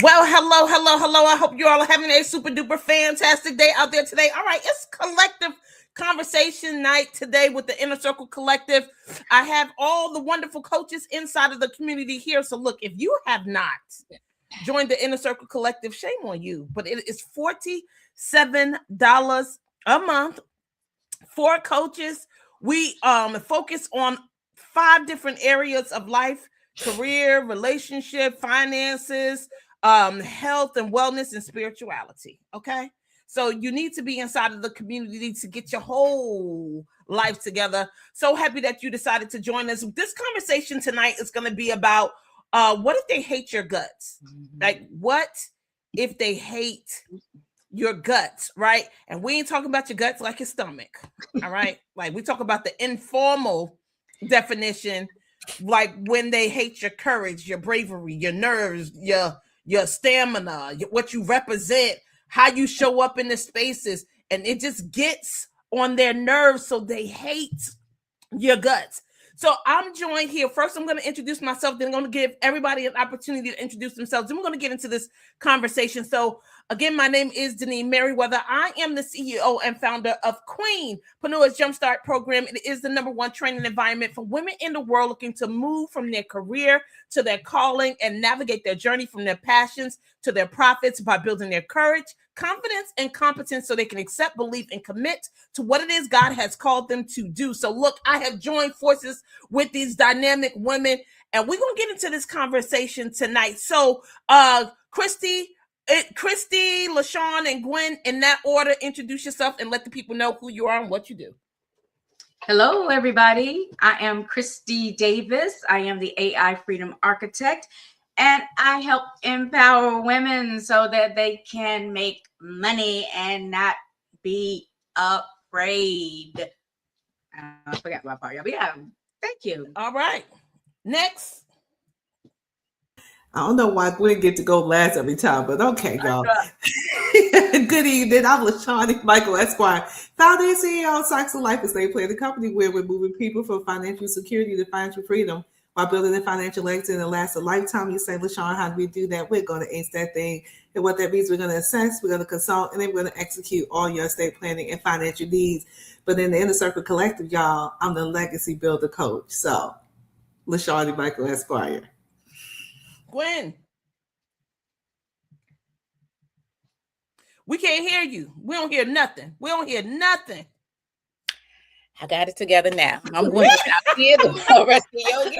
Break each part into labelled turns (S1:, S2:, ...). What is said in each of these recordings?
S1: Well, hello, hello, hello. I hope you all are having a super duper fantastic day out there today. All right, it's collective conversation night today with the Inner Circle Collective. I have all the wonderful coaches inside of the community here. So, look, if you have not joined the Inner Circle Collective, shame on you. But it is $47 a month. 4 coaches. We focus on 5 different areas of life: career, relationship, finances, health and wellness, and spirituality. Okay. So you need to be inside of the community to get your whole life together. So happy that you decided to join us. This conversation tonight is going to be about what if they hate your guts? Like, what if they hate your guts, right? And we ain't talking about your guts like your stomach, all right? Like, we talk about the informal definition, like when they hate your courage, your bravery, your nerves, your stamina, what you represent, how you show up in the spaces, and it just gets on their nerves, so they hate your guts. So I'm joined here. First, I'm going to introduce myself. Then I'm going to give everybody an opportunity to introduce themselves. Then we're going to get into this conversation. So again, my name is Denise Merriweather. I am the CEO and founder of Queenpreneur's Jumpstart Program. It is the #1 training environment for women in the world looking to move from their career to their calling and navigate their journey from their passions to their profits by building their courage, confidence, and competence so they can accept, believe, and commit to what it is God has called them to do. So look, I have joined forces with these dynamic women, and we're going to get into this conversation tonight. So Christy, LaShawn, and Gwen, in that order, introduce yourself and let the people know who you are and what you do.
S2: Hello, everybody. I am Christy Davis. I am the AI Freedom Architect, and I help empower women so that they can make money and not be afraid. I forgot my part. Yeah, thank you.
S1: All right. Next.
S3: I don't know why Gwen get to go last every time, but okay, y'all. Good evening. I'm LaShawn Michael Esquire, founder and CEO of Saxon Life Estate Planning, the company where we're moving people from financial security to financial freedom while building a financial legacy that lasts a lifetime. You say, LaShawn, how do we do that? We're going to ace that thing. And what that means, we're going to assess, we're going to consult, and then we're going to execute all your estate planning and financial needs. But in the Inner Circle Collective, y'all, I'm the legacy builder coach. So, LaShawn Michael Esquire.
S1: Gwen. We can't hear you. We don't hear nothing. We don't hear nothing.
S4: I got it together now. I'm going to hear the rest of yogi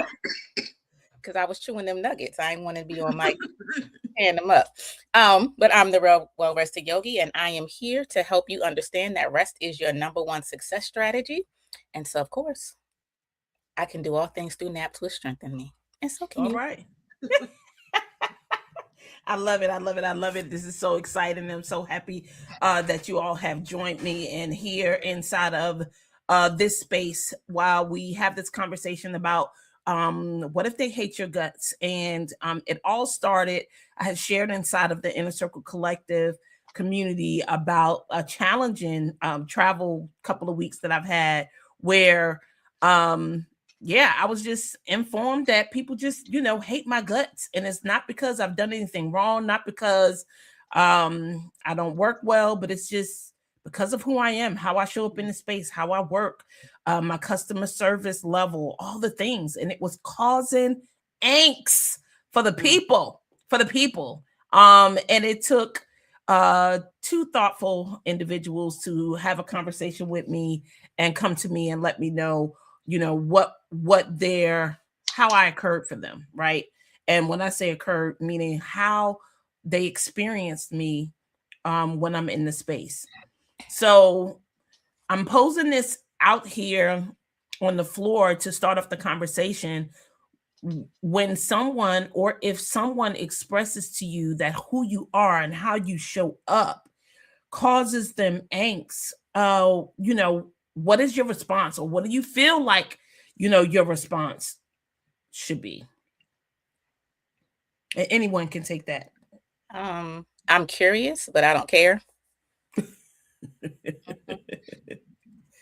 S4: because I was chewing them nuggets. I didn't want to be on mic tearing them up. But I'm the real well-rested yogi, and I am here to help you understand that rest is your #1 success strategy. And so, of course, I can do all things through naps which strengthen me. And so can you.
S1: All right. I love it. I love it. I love it. This is so exciting. I'm so happy that you all have joined me in here inside of this space while we have this conversation about what if they hate your guts. And it all started, I had shared inside of the Inner Circle Collective community about a challenging travel couple of weeks that I've had where I was just informed that people just, hate my guts. And it's not because I've done anything wrong, not because I don't work well, but it's just because of who I am, how I show up in the space, how I work, my customer service level, all the things. And it was causing angst for the people, and it took 2 thoughtful individuals to have a conversation with me and come to me and let me know how I occurred for them, right? And when I say occurred, meaning how they experienced me when I'm in the space. So I'm posing this out here on the floor to start off the conversation. When someone, or if someone expresses to you that who you are and how you show up causes them angst, what is your response, or what do you feel like, your response should be? Anyone can take that.
S4: I'm curious, but I don't care.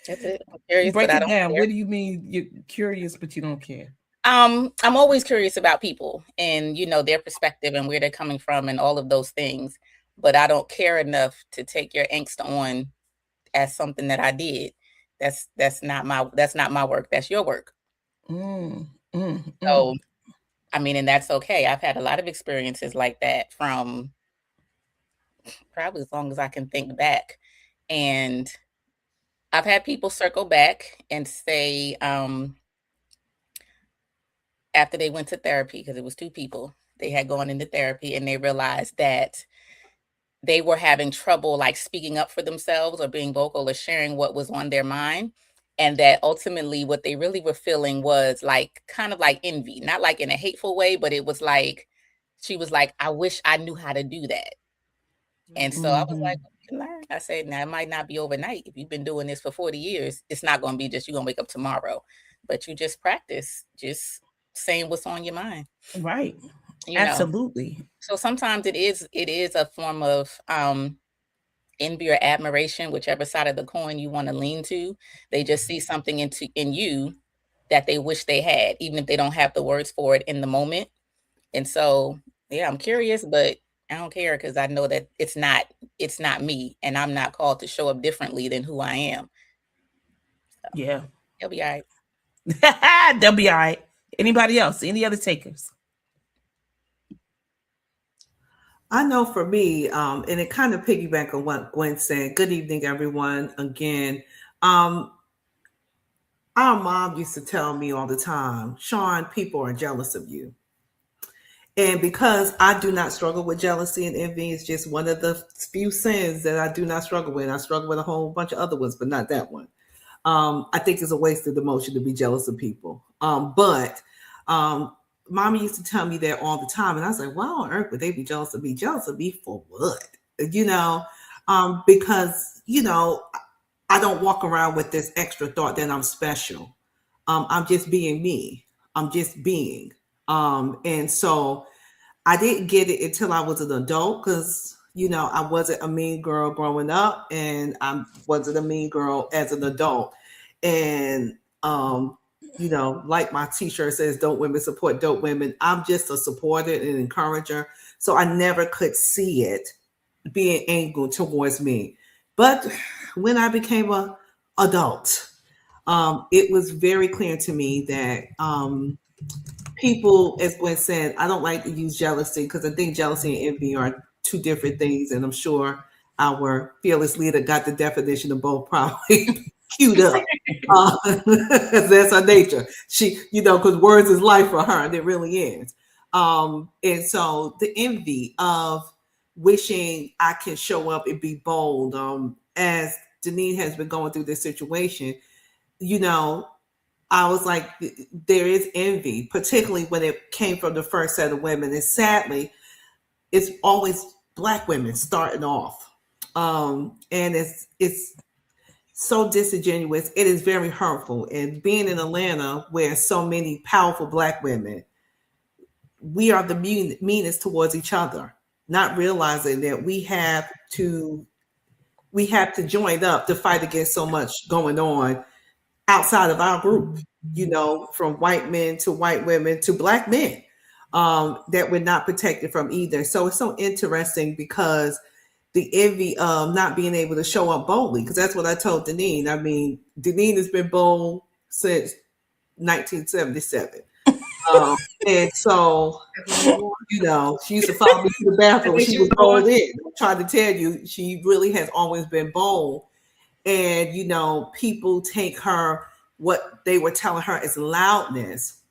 S4: That's it. I'm curious,
S1: Break
S4: but I
S1: it
S4: don't
S1: down.
S4: care.
S1: What do you mean you're curious, but you don't care?
S4: I'm always curious about people and, you know, their perspective and where they're coming from and all of those things. But I don't care enough to take your angst on as something that I did. That's not my work. That's your work.
S1: Mm, mm,
S4: So,
S1: mm.
S4: I mean, and that's okay. I've had a lot of experiences like that from probably as long as I can think back. And I've had people circle back and say, after they went to therapy, because it was two people, they had gone into therapy and they realized that they were having trouble like speaking up for themselves or being vocal or sharing what was on their mind. And that ultimately what they really were feeling was like kind of like envy, not like in a hateful way, but it was like, she was like, I wish I knew how to do that. And so I was like,
S1: Mhm.
S4: well, you can learn. I said, now it might not be overnight. If you've been doing this for 40 years, it's not going to be just you're going to wake up tomorrow, but you just practice, just saying what's on your mind,
S1: Right.
S4: you know.
S1: Absolutely.
S4: So sometimes it is a form of envy or admiration, whichever side of the coin you want to lean to. They just see something in you that they wish they had, even if they don't have the words for it in the moment. And so, yeah, I'm curious, but I don't care because I know that it's not me, and I'm not called to show up differently than who I am.
S1: Yeah.
S4: It'll be all right.
S1: They'll be all right. Anybody else? Any other takers?
S3: I know for me, and it kind of piggyback on what Gwen said. Good evening, everyone. Again, our mom used to tell me all the time, Sean, people are jealous of you. And because I do not struggle with jealousy and envy, it's just one of the few sins that I do not struggle with. I struggle with a whole bunch of other ones, but not that one. I think it's a wasted emotion to be jealous of people. But mommy used to tell me that all the time. And I was like, why on earth would they be jealous of me? Jealous of me for what? You know, because, you know, I don't walk around with this extra thought that I'm special. I'm just being me. I'm just being. And so I didn't get it until I was an adult because, you know, I wasn't a mean girl growing up and I wasn't a mean girl as an adult. And, you know, like my t-shirt says, "Dope women support dope women." I'm just a supporter and encourager. So I never could see it being angled towards me. But when I became a adult, it was very clear to me that people, as Gwen said, I don't like to use jealousy because I think jealousy and envy are two different things, and I'm sure our fearless leader got the definition of both probably queued up. That's her nature. She, you know, because words is life for her, and it really is. And so the envy of wishing I can show up and be bold, as Denise has been going through this situation, you know, I was like, there is envy, particularly when it came from the first set of women. And sadly, it's always Black women starting off. And it's so disingenuous. It is very hurtful. And being in Atlanta, where so many powerful Black women, we are the meanest towards each other, not realizing that we have to join up to fight against so much going on outside of our group, you know, from white men to white women to Black men, that we're not protected from either. So it's so interesting because the envy of not being able to show up boldly, because that's what I told Deneen. I mean, Deneen has been bold since 1977. And so, you know, she used to follow me to the bathroom. She was bold in. I'm trying to tell you, she really has always been bold. And, you know, people take her, what they were telling her is loudness.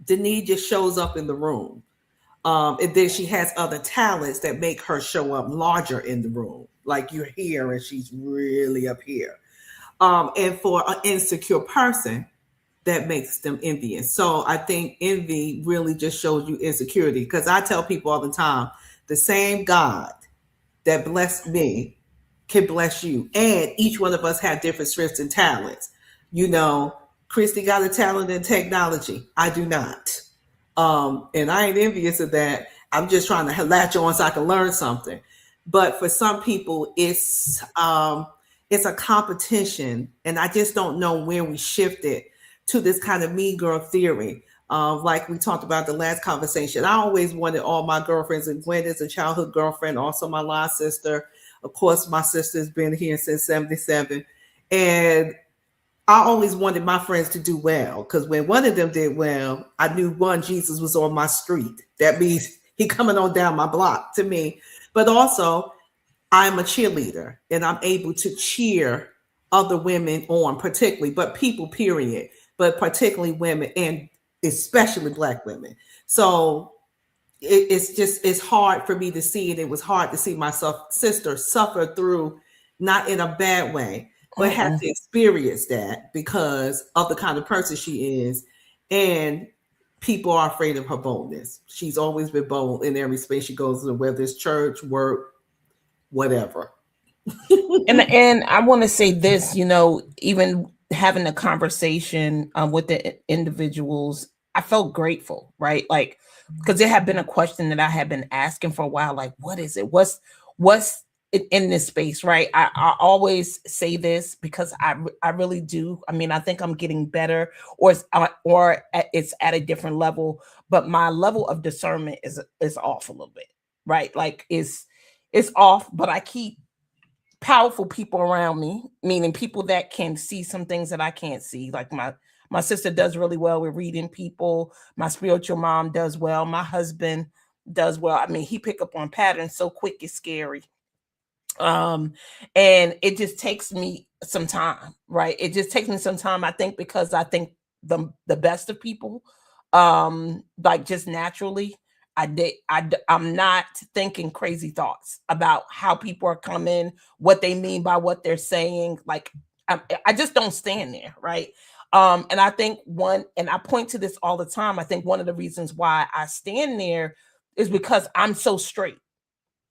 S3: Denise just shows up in the room. And then she has other talents that make her show up larger in the room. Like you're here and she's really up here. And for an insecure person, that makes them envious. So I think envy really just shows you insecurity. Because I tell people all the time, the same God that blessed me can bless you. And each one of us have different strengths and talents. You know, Christy got a talent in technology. I do not. And I ain't envious of that. I'm just trying to latch on so I can learn something. But for some people, it's a competition. And I just don't know where we shifted to this kind of mean girl theory. Like we talked about the last conversation, I always wanted all my girlfriends, and Gwen is a childhood girlfriend, also my line sister. Of course, my sister's been here since 77. And I always wanted my friends to do well, because when one of them did well, I knew, one, Jesus was on my street. That means he coming on down my block to me. But also, I'm a cheerleader, and I'm able to cheer other women on, particularly, but people, period, but particularly women, and especially Black women. So it's hard for me to see, and it was hard to see my sister suffer through, not in a bad way, but have to experience that because of the kind of person she is. And people are afraid of her boldness. She's always been bold in every space she goes to, whether it's church, work, whatever.
S1: And I want to say this, even having a conversation with the individuals, I felt grateful, right? Like, because it had been a question that I had been asking for a while, like, what is it? What's in this space, right? I always say this because I really do. I mean, I think I'm getting better, or it's at a different level, but my level of discernment is off a little bit, right? Like it's off, but I keep powerful people around me, meaning people that can see some things that I can't see. Like my sister does really well with reading people. My spiritual mom does well. My husband does well. I mean, he pick up on patterns so quick, it's scary. And it just takes me some time, right? It just takes me some time, I think, because I think the best of people, like just naturally, I'm not thinking crazy thoughts about how people are coming, what they mean by what they're saying. Like I just don't stand there, right? And I think and I point to this all the time, I think one of the reasons why I stand there is because I'm so straight.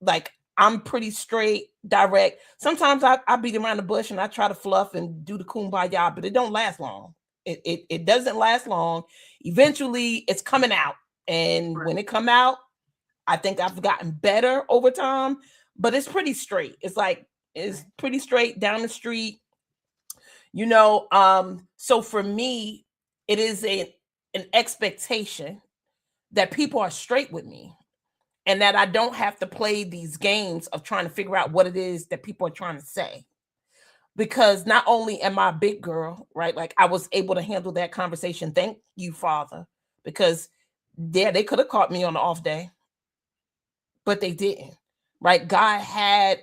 S1: Like I'm pretty straight, direct. Sometimes I beat around the bush and I try to fluff and do the kumbaya, but it don't last long. It doesn't last long. Eventually it's coming out. And when it come out, I think I've gotten better over time, but it's pretty straight. It's pretty straight down the street, so for me, it is an expectation that people are straight with me and that I don't have to play these games of trying to figure out what it is that people are trying to say. Because not only am I a big girl, right? Like I was able to handle that conversation. Thank you, Father, because they could have caught me on the off day, but they didn't, right? God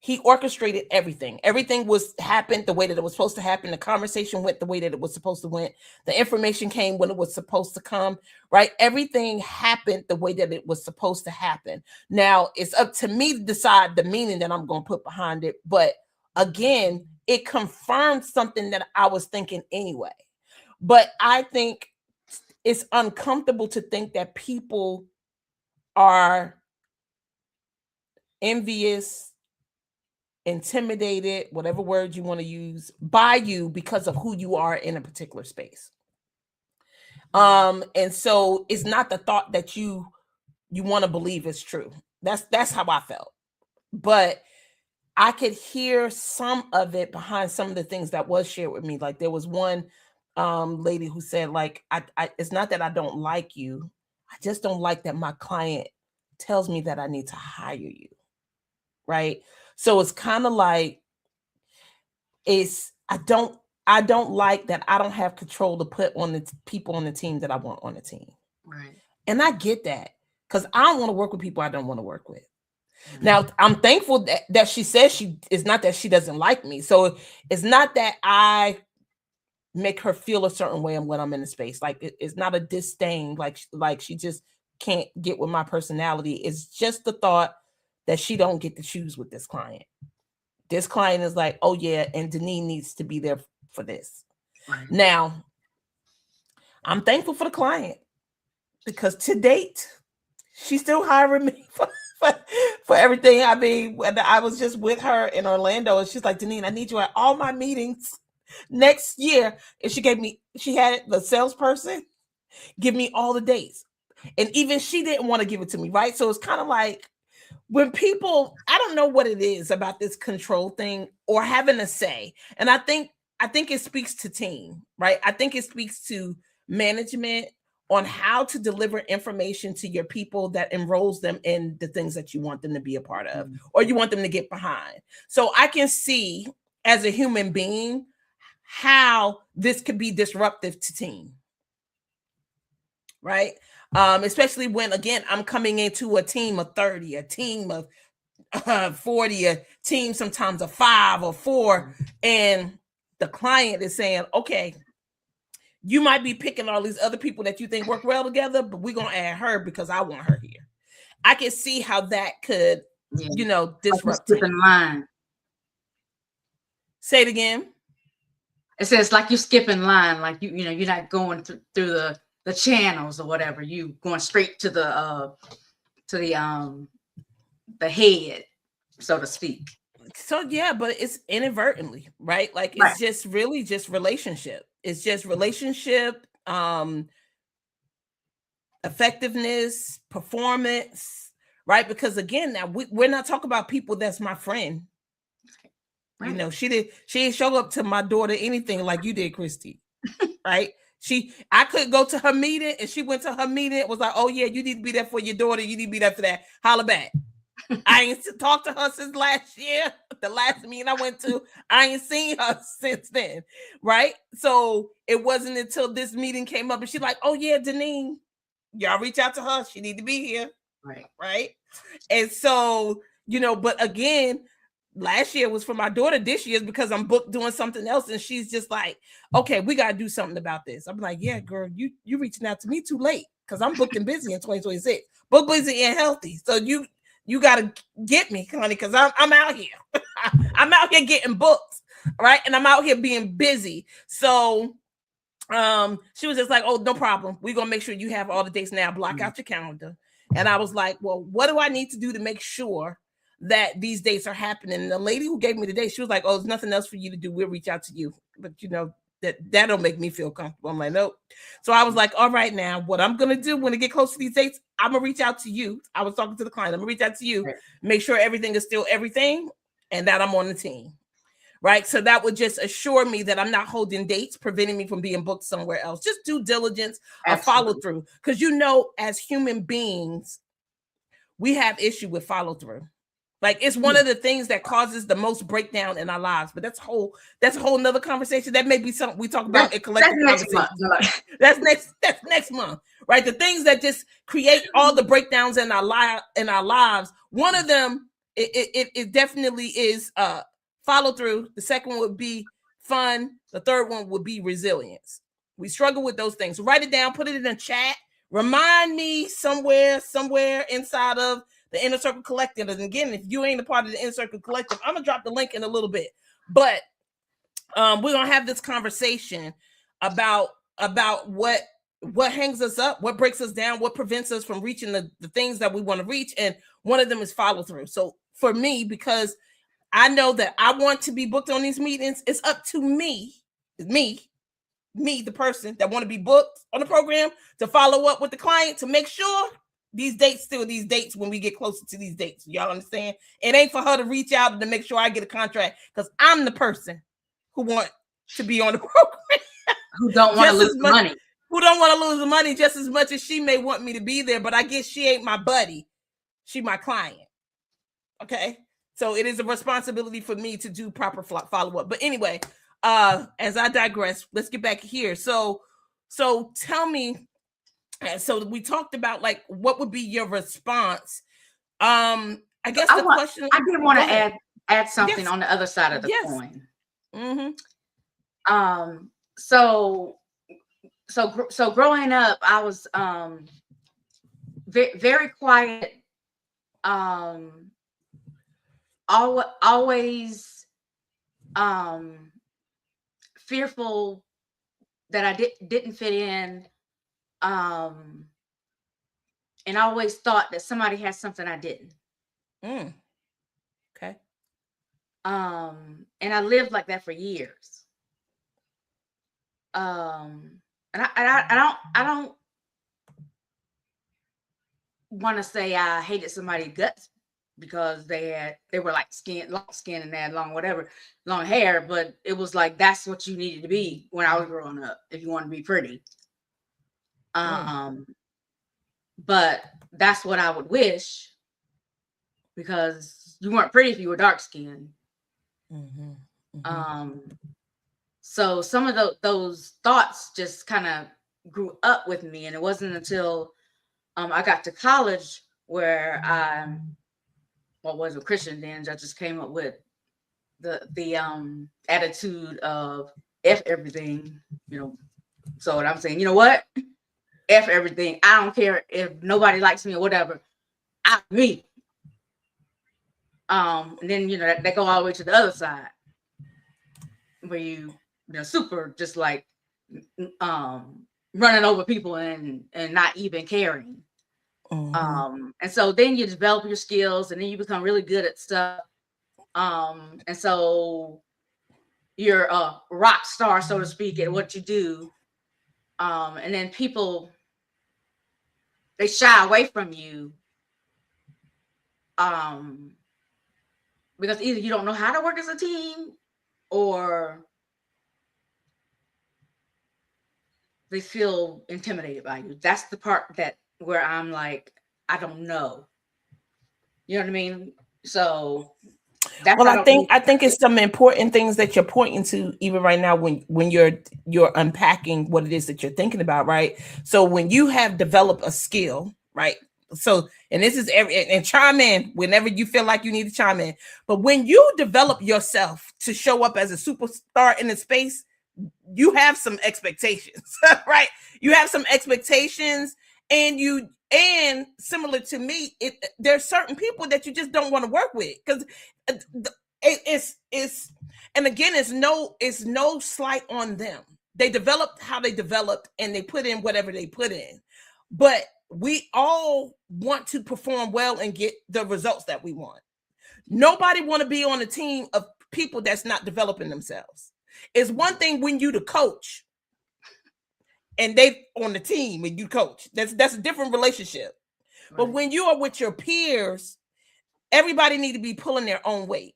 S1: he orchestrated everything. Everything happened the way that it was supposed to happen. The conversation went the way that it was supposed to went. The information came when it was supposed to come, right? Everything happened the way that it was supposed to happen. Now it's up to me to decide the meaning that I'm going to put behind it. But again, it confirmed something that I was thinking anyway. But I think it's uncomfortable to think that people are envious, intimidated, whatever word you want to use, by you because of who you are in a particular space. And so it's not the thought that you want to believe is true. That's how I felt. But I could hear some of it behind some of the things that was shared with me. Like there was one lady who said, like, I it's not that I don't like you, I just don't like that my client tells me that I need to hire you, right? So it's kind of like I don't like that I don't have control to put on the people on the team that I want on the team,
S2: Right?
S1: And I get that, because I don't want to work with people I don't want to work with. Now, I'm thankful that she says it's not that she doesn't like me. So it's not that I make her feel a certain way when I'm in the space. Like it's not a disdain, like she just can't get with my personality. It's just the thought that she don't get to choose with this client. This client is like, oh yeah, and Denise needs to be there for this.
S2: Right.
S1: Now, I'm thankful for the client because to date, she's still hiring me for everything. I mean, when I was just with her in Orlando, and she's like, Denise, I need you at all my meetings next year. And she had the salesperson give me all the dates. And even she didn't want to give it to me, right? So it's kind of like when people, I don't know what it is about this control thing or having a say. And I think it speaks to team, right? I think it speaks to management on how to deliver information to your people that enrolls them in the things that you want them to be a part of, or you want them to get behind. So I can see as a human being how this could be disruptive to team, right? Especially when, again, I'm coming into a team of 30, a team of 40, a team sometimes of 5 or 4, and the client is saying, okay, you might be picking all these other people that you think work well together, but we're going to add her because I want her here. I can see how that could, disrupt.
S2: Like skipping line.
S1: Say it again.
S2: It says like you skipping line, like you're not going through the channels or whatever. You going straight to the head, so to speak.
S1: So yeah, but it's inadvertently, right? Like it's just really just relationship. It's just relationship, effectiveness, performance, right? Because again, now we're not talking about people that's my friend. Right. She didn't show up to my daughter anything like you did, Christy. Right? I could go to her meeting, and she went to her meeting. It was like, oh yeah, you need to be there for your daughter. You need to be there for that. Holla back. I ain't talked to her since last year. The last meeting I went to, I ain't seen her since then. Right? So it wasn't until this meeting came up, and she's like, oh yeah, Deneen, y'all reach out to her. She need to be here. Right. And so, but again, last year was for my daughter. This year is because I'm booked doing something else. And she's just like, okay, we got to do something about this. I'm like, yeah, girl, you reaching out to me too late because I'm booked and busy in 2026. Book busy and healthy. So you got to get me, honey, because I'm out here. I'm out here getting books, right? And I'm out here being busy. So she was just like, oh, no problem. We're going to make sure you have all the dates now. Block out your calendar. And I was like, well, what do I need to do to make sure that these dates are happening? And the lady who gave me the date, she was like, oh, there's nothing else for you to do. We'll reach out to you. But that don't make me feel comfortable. I'm like, nope. So I was like, all right, now what I'm going to do when I get close to these dates, I'm going to reach out to you. I was talking to the client. I'm going to reach out to you, make sure everything is still everything and that I'm on the team. Right. So that would just assure me that I'm not holding dates, preventing me from being booked somewhere else. Just due diligence or follow through. Because, as human beings, we have issue with follow through. Like it's one of the things that causes the most breakdown in our lives. But that's a whole nother conversation. That may be something we talk about in collective conversation. That's next month. Right. The things that just create all the breakdowns in our lives. One of them, it definitely is follow through. The second one would be fun. The third one would be resilience. We struggle with those things. Write it down, put it in a chat. Remind me somewhere inside of the Inner Circle Collective. And again, if you ain't a part of the Inner Circle Collective, I'm gonna drop the link in a little bit. But we're gonna have this conversation about what hangs us up, what breaks us down, what prevents us from reaching the things that we want to reach. And one of them is follow through. So for me, because I know that I want to be booked on these meetings, it's up to me, the person that want to be booked on the program, to follow up with the client to make sure these dates when we get closer to these dates. Y'all understand? It ain't for her to reach out and to make sure I get a contract, because I'm the person who want to be on the program.
S2: Who don't want to lose money.
S1: Who don't want to lose the money just as much as she may want me to be there. But I guess she ain't my buddy. She my client. Okay? So it is a responsibility for me to do proper follow-up. But anyway, as I digress, let's get back here. So tell me, so we talked about like what would be your response. I guess question
S2: I did want to add something on the other side of the coin.
S1: Mm-hmm.
S2: So growing up, I was very quiet. Always fearful that I didn't fit in, and I always thought that somebody had something I didn't.
S1: Okay.
S2: And I lived like that for years. And I don't want to say I hated somebody's guts because they were like long skin and they had long hair, but it was like that's what you needed to be when I was growing up if you want to be pretty. But that's what I would wish, because you weren't pretty if you were dark skinned. So some of those thoughts just kind of grew up with me, and it wasn't until I got to college where I wasn't Christian then. I just came up with the attitude of F everything, So what I'm saying, you know what? F everything. I don't care if nobody likes me or whatever. I'm me. And then that go all the way to the other side, where you super just like running over people and not even caring. And so then you develop your skills, and then you become really good at stuff. And so you're a rock star, so to speak, at what you do. And then people, they shy away from you. Because either you don't know how to work as a team, or they feel intimidated by you. That's the part where I'm like, I don't know. You know what I mean? So that's
S1: I think it's some important things that you're pointing to even right now when you're unpacking what it is that you're thinking about, right? So when you have developed a skill, right? So, and this is and chime in whenever you feel like you need to chime in. But when you develop yourself to show up as a superstar in the space, you have some expectations, right? You have some expectations, and similar to me, there's certain people that you just don't want to work with, because it's and again, it's no slight on them. They developed how they developed, and they put in whatever they put in, but we all want to perform well and get the results that we want. Nobody want to be on a team of people that's not developing themselves. It's one thing when you the coach and they on the team and you coach. That's a different relationship. Right. But when you are with your peers, everybody need to be pulling their own weight.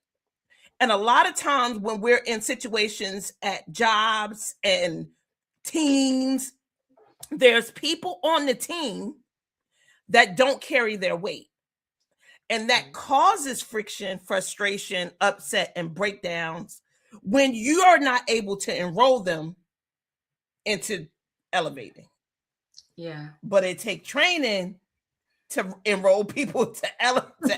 S1: And a lot of times when we're in situations at jobs and teams, there's people on the team that don't carry their weight. And that causes friction, frustration, upset, and breakdowns when you are not able to enroll them into elevating.
S2: Yeah.
S1: But it takes training to enroll people to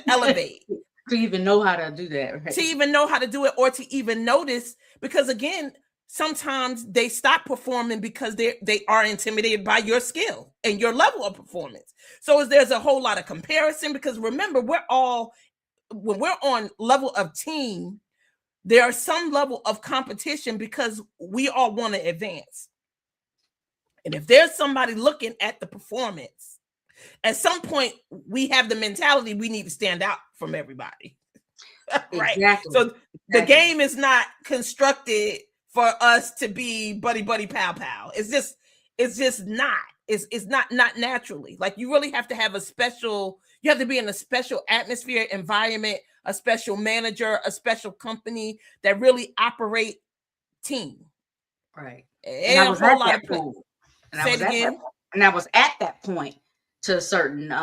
S1: elevate.
S2: To even know how to do that. Right?
S1: To even know how to do it, or to even notice, because again, sometimes they stop performing because they are intimidated by your skill and your level of performance. So there's a whole lot of comparison, because remember, when we're on level of team, there are some level of competition because we all want to advance. And if there's somebody looking at the performance, at some point we have the mentality we need to stand out from everybody. Right?
S2: Exactly.
S1: So the game is not constructed for us to be buddy pow pow. It's just not. It's not naturally. Like, you really have to have you have to be in a special atmosphere, environment, a special manager, a special company that really operate team.
S2: Right.
S1: And I was at that point.
S2: And I was at that point to a certain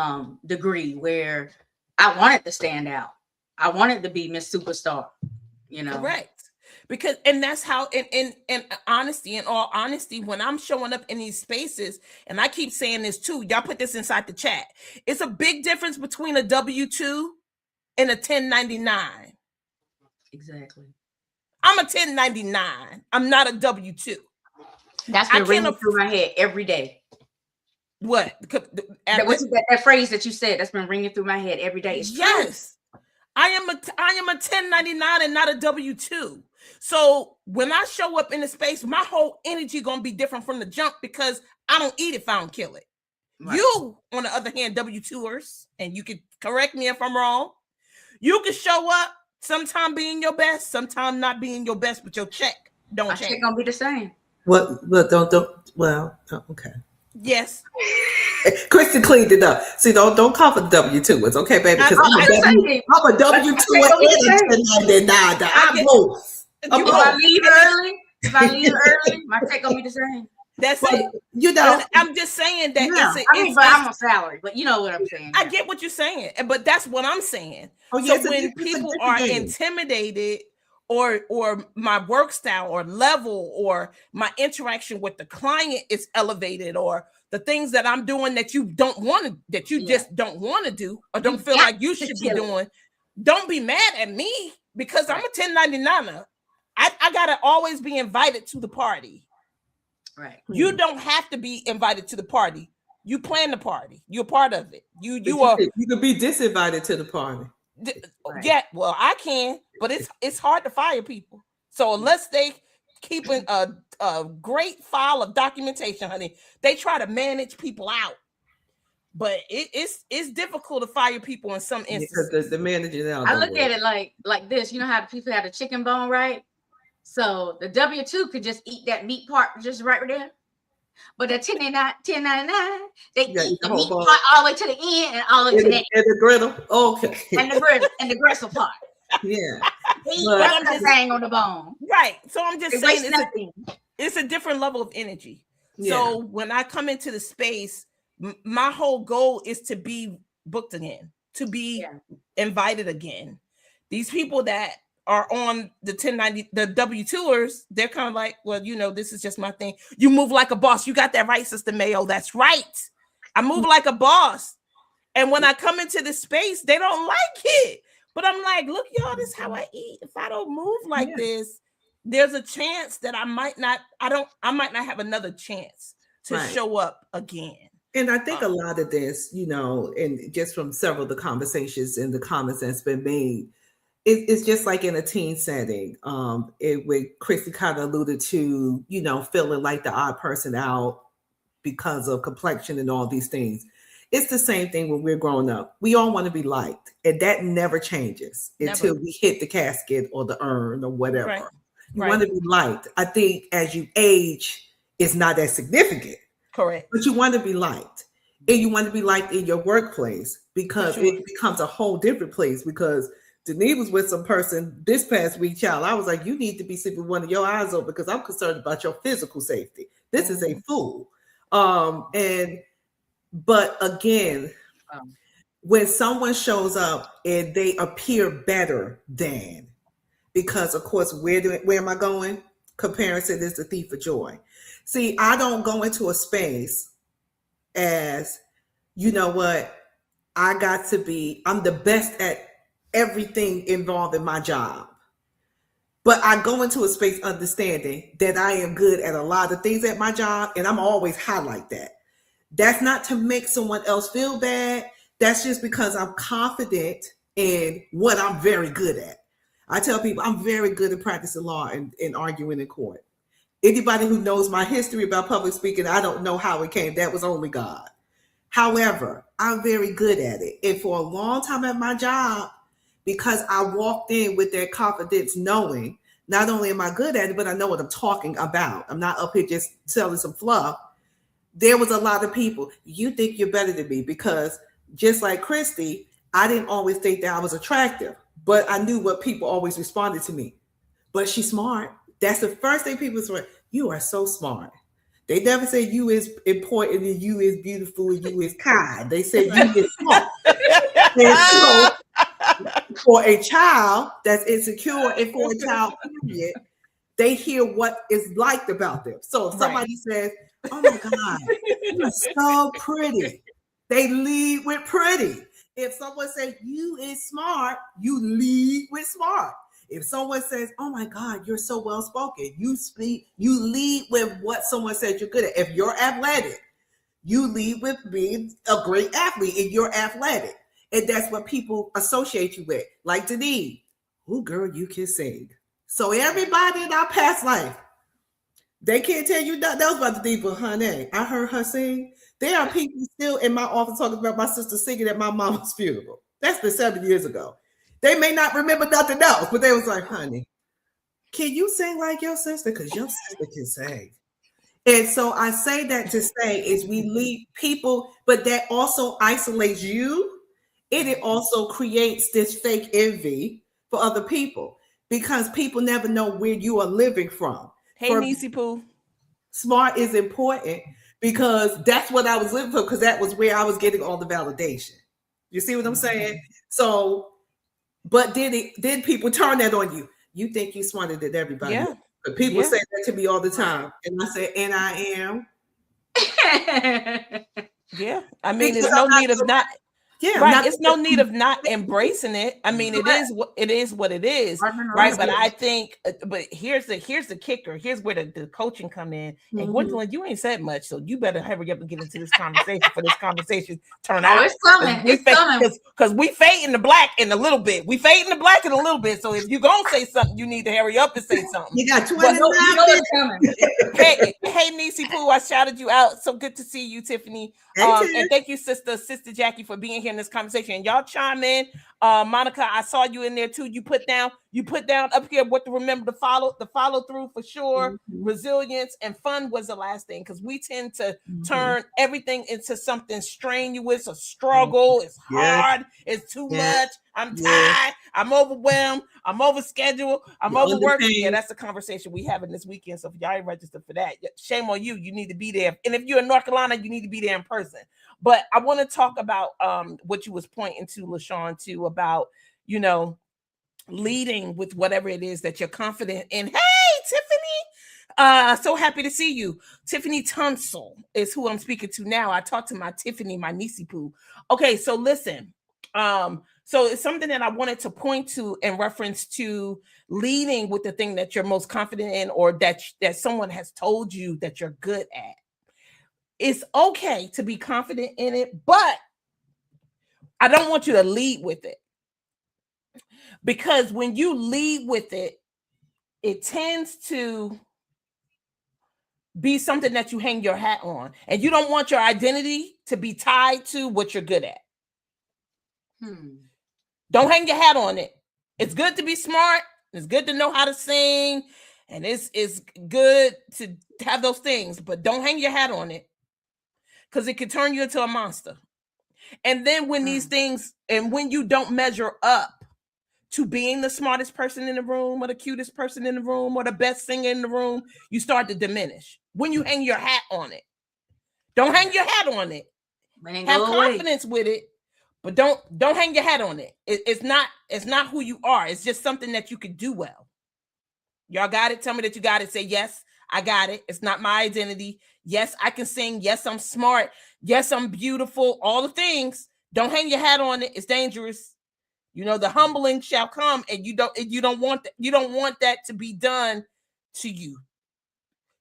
S2: degree where I wanted to stand out. I wanted to be Miss Superstar,
S1: Correct. Because, and that's how, in honesty, in all honesty, when I'm showing up in these spaces, and I keep saying this too, y'all put this inside the chat. It's a big difference between a W-2 and a 1099.
S2: Exactly.
S1: I'm a 1099. I'm not a W-2.
S2: That's been ringing through my head every day.
S1: What?
S2: That phrase that you said, that's been ringing through my head every day. It's
S1: yes. True. I am a 1099 and not a W-2. So when I show up in the space, my whole energy gonna be different from the jump, because I don't eat it if I don't kill it. Right. You, on the other hand, W-2ers, and you can correct me if I'm wrong, you can show up sometime being your best, sometime not being your best, but your check don't change.
S2: Check gonna be the same.
S3: Okay.
S1: Yes.
S3: Kristen cleaned it up. See, don't call for W-2s, okay, baby? Because I'm a W-2 and I'm both.
S2: If I leave early, my check gonna be the same.
S1: That's
S3: But,
S1: it.
S3: you know,
S1: I'm just saying that
S2: Yeah. But I'm on salary, but you know what I'm saying.
S1: I get what you're saying, but that's what I'm saying.
S3: oh, yeah,
S1: So when people are intimidated or my work style or level or my interaction with the client is elevated or the things that I'm doing that you don't want to, that you just don't want to do or don't feel like you should be doing, don't be mad at me because I'm a 1099er. I gotta always be invited to the party.
S2: Right.
S1: You don't have to be invited to the party. You plan the party. You're a part of it. You
S3: could be disinvited to the party.
S1: Yeah, well, I can, but it's hard to fire people. So unless they keep a great file of documentation, honey, they try to manage people out. But it's difficult to fire people in some instances.
S3: Because the manager now.
S2: I look at it like this. You know how the people have the chicken bone, right? So the W-2 could just eat that meat part just right there. But the 1099, they eat the meat part all the way to the end and all the way to the end.
S3: And the griddle. Okay.
S2: And the griddle and the gristle part.
S3: Yeah.
S2: They eat everything on the bone.
S1: Right. So I'm just saying it's a different level of energy. Yeah. So when I come into the space, my whole goal is to be booked again, to be invited again. These people that are on the 1090, the W-2ers, they're kind of like, well, you know, this is just my thing. You move like a boss. You got that right, Sister Mayo. That's right. I move like a boss. And when I come into this space, they don't like it. But I'm like, look, y'all, this is how I eat. If I don't move like this, there's a chance that I might not have another chance to show up again.
S3: And I think a lot of this, you know, and just from several of the conversations and the comments that's been made, it's just like in a teen setting. Where Christy kind of alluded to, you know, feeling like the odd person out because of complexion and all these things. It's the same thing when we're growing up. We all want to be liked, and that never changes until we hit the casket or the urn or whatever. Right. You want to be liked. I think as you age, it's not as significant.
S1: Correct.
S3: But you want to be liked. And you want to be liked in your workplace because it becomes a whole different place. Because Denise was with some person this past week, child. I was like, you need to be sleeping with one of your eyes open because I'm concerned about your physical safety. This is a fool. But again, when someone shows up and they appear better than, because of course, where am I going? Comparison is the thief of joy. See, I don't go into a space as, you know what, I'm the best at everything involved in my job. But I go into a space understanding that I am good at a lot of things at my job, and I'm always highlight that. That's not to make someone else feel bad. That's just because I'm confident in what I'm very good at. I tell people I'm very good at practicing law and arguing in court. Anybody who knows my history about public speaking, I don't know how it came. That was only God. However, I'm very good at it. And for a long time at my job, because I walked in with that confidence, knowing not only am I good at it, but I know what I'm talking about. I'm not up here just selling some fluff. There was a lot of people, you think you're better than me, because just like Christy, I didn't always think that I was attractive, but I knew what people always responded to me. But she's smart. That's the first thing people say. You are so smart. They never say you is important and you is beautiful and you is kind. They say you is smart. And so for a child that's insecure and for a child, period, they hear what is liked about them. So if somebody says, oh my God, you're so pretty, they lead with pretty. If someone says you is smart, you lead with smart. If someone says, oh my God, you're so well spoken, you lead with what someone says you're good at. If you're athletic, you lead with being a great athlete and you're athletic. And that's what people associate you with. Like Denise, oh girl, you can sing. So everybody in our past life, they can't tell you nothing else about the but honey, I heard her sing. There are people still in my office talking about my sister singing at my mama's funeral. That's been 7 years ago. They may not remember nothing else, but they was like, honey, can you sing like your sister? Because your sister can sing. And so I say that to say is we lead people, but that also isolates you. And it also creates this fake envy for other people because people never know where you are living from.
S1: Hey, Niecy Pooh.
S3: Smart is important because that's what I was living for, because that was where I was getting all the validation. You see what I'm saying? So, but then people turn that on you. You think you're smarter than everybody.
S1: Yeah.
S3: But people
S1: Yeah.
S3: say that to me all the time. And I say, and I am.
S1: Yeah. I mean,
S3: Because
S1: there's no need of not.
S3: Yeah,
S1: Right. It's no need of not embracing it. I mean, it is what it is, right? But I think, but here's the kicker. Here's where the coaching come in. And Gwendolyn, you ain't said much, so you better hurry up and get into this conversation for this conversation turn out.
S2: It's coming. It's coming.
S1: Because we fade in the black in a little bit. We fade in the black in a little bit. So if you're gonna say something, you need to hurry up and say something.
S3: You got 20
S2: it's coming.
S1: Hey, Nisi Poo, I shouted you out. So good to see you, Tiffany. And thank you, Sister Jackie, for being here in this conversation. And y'all chime in. Monica, I saw you in there too. You put down up here what to remember, the follow through for sure. Resilience and fun was the last thing, because we tend to turn everything into something strenuous, a struggle. It's hard. It's too much. I'm tired. I'm overwhelmed. I'm overscheduled. I'm overworked. Yeah, that's the conversation we having this weekend. So if y'all ain't registered for that, shame on you. You need to be there. And if you're in North Carolina, you need to be there in person. But I want to talk about what you was pointing to, LaShawn, too, about, leading with whatever it is that you're confident in. Hey, Tiffany. So happy to see you. Tiffany Tunsil is who I'm speaking to now. I talked to my Tiffany, my Nisi Poo. Okay, so listen. So it's something that I wanted to point to in reference to leading with the thing that you're most confident in, or that someone has told you that you're good at. It's okay to be confident in it, but I don't want you to lead with it. Because when you lead with it, it tends to be something that you hang your hat on. And you don't want your identity to be tied to what you're good at. Don't hang your hat on it. It's good to be smart. It's good to know how to sing. And it's good to have those things. But don't hang your hat on it, because it can turn you into a monster. And then when these things, and when you don't measure up to being the smartest person in the room, or the cutest person in the room, or the best singer in the room, you start to diminish. When you hang your hat on it. Don't hang your hat on it. Have confidence with it, but don't hang your hat on it. It's not who you are. It's just something that you can do well. Y'all got it? Tell me that you got it. Say, yes, I got it. It's not my identity. Yes, I can sing. Yes, I'm smart. Yes, I'm beautiful. All the things. Don't hang your hat on it. It's dangerous. The humbling shall come, and you don't want that. You don't want that to be done to you.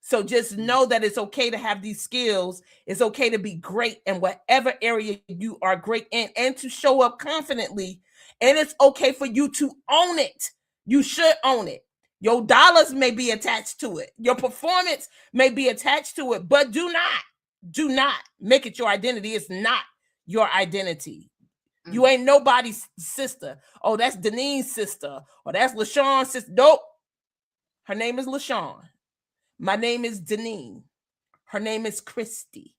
S1: So just know that it's okay to have these skills. It's okay to be great in whatever area you are great in, and to show up confidently. And it's okay for you to own it. You should own it. Your dollars may be attached to it. Your performance may be attached to it, but do not make it your identity. It's not your identity. You ain't nobody's sister. Oh, that's Denise's sister, or that's LaShawn's sister. Nope. Her name is LaShawn. My name is Deneen. Her name is Christy.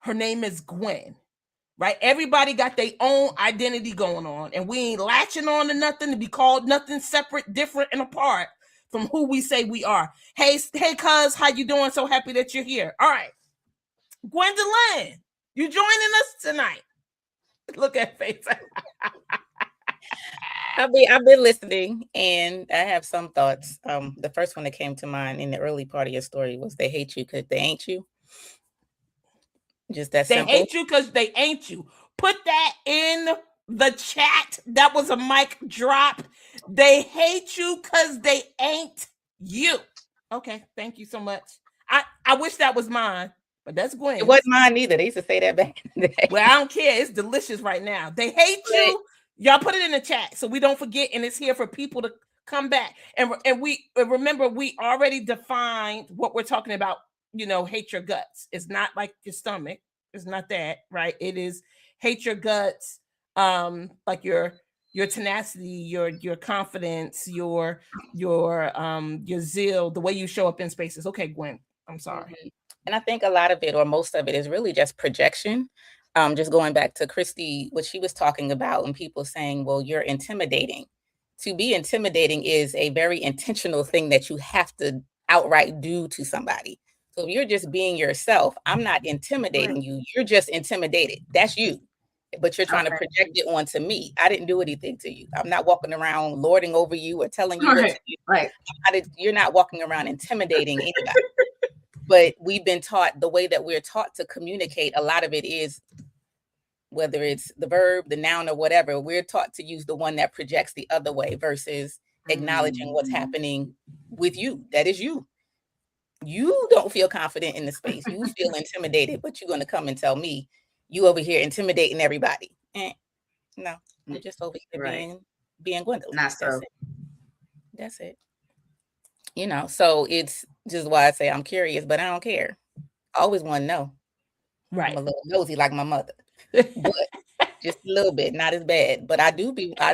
S1: Her name is Gwen. Right? Everybody got their own identity going on, and we ain't latching on to nothing to be called nothing separate, different, and apart from who we say we are. Hey, cuz, how you doing? So happy that you're here. All right. Gwendolyn, you joining us tonight? Look at face.
S4: I've been listening, and I have some thoughts. The first one that came to mind in the early part of your story was they hate you because they ain't you. Just that simple.
S1: They hate you because they ain't you. Put that in the chat. That was a mic drop. They hate you because they ain't you. Okay, thank you so much. I wish that was mine, but that's Gwen.
S4: It wasn't mine either. They used to say that back in the day.
S1: Well, I don't care. It's delicious right now. They hate you. Y'all put it in the chat so we don't forget, and it's here for people to come back. And we remember, we already defined what we're talking about. Hate your guts. It's not like your stomach. It's not that, right? It is hate your guts, like your tenacity, your confidence, your zeal, the way you show up in spaces. Okay, Gwen, I'm sorry.
S4: And I think a lot of it, or most of it, is really just projection. Just going back to Christy, what she was talking about, and people saying, well, you're intimidating. To be intimidating is a very intentional thing that you have to outright do to somebody. So if you're just being yourself, I'm not intimidating you. You're just intimidated. That's you. But you're trying to project it onto me. I didn't do anything to you. I'm not walking around lording over you or telling you what to do.
S2: Right.
S4: You're not walking around intimidating anybody. But we've been taught, the way that we're taught to communicate, a lot of it is, whether it's the verb, the noun, or whatever, we're taught to use the one that projects the other way versus acknowledging what's happening with you. That is you. You don't feel confident in the space. You feel intimidated, but you're going to come and tell me you over here intimidating everybody. No, you're just over here being Gwendolyn.
S2: Not so.
S4: That's it. You know, so it's just why I say I'm curious, but I don't care. I always want to know.
S1: Right.
S4: I'm a little nosy like my mother, but just a little bit, not as bad. But I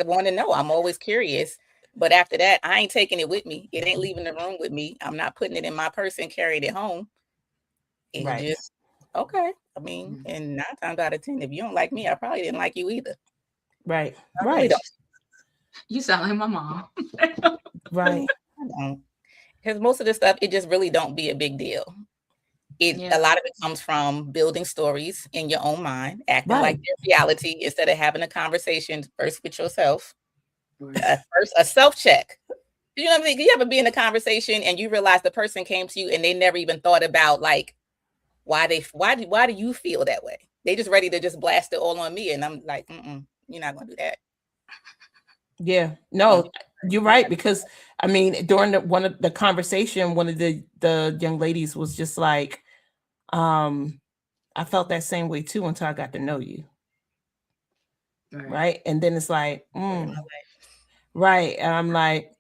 S4: want to know. I'm always curious. But after that, I ain't taking it with me. It ain't leaving the room with me. I'm not putting it in my purse and carrying it home. It's just, okay. I mean, and 9 times out of 10, if you don't like me, I probably didn't like you either.
S1: Right.
S4: I really don't.
S2: You sound like my mom.
S1: Right.
S4: I don't. Because most of the stuff, it just really don't be a big deal. A lot of it comes from building stories in your own mind, acting like their reality instead of having a conversation first with yourself. First, a self-check. You know what I mean? You ever be in a conversation and you realize the person came to you and they never even thought about like why do you feel that way? They just ready to just blast it all on me, and I'm like, you're not gonna do that.
S1: Yeah, no, you're right, because I mean, during one of the conversation, one of the young ladies was just like, I felt that same way too until I got to know you. Right. And then it's like, right. And I'm like,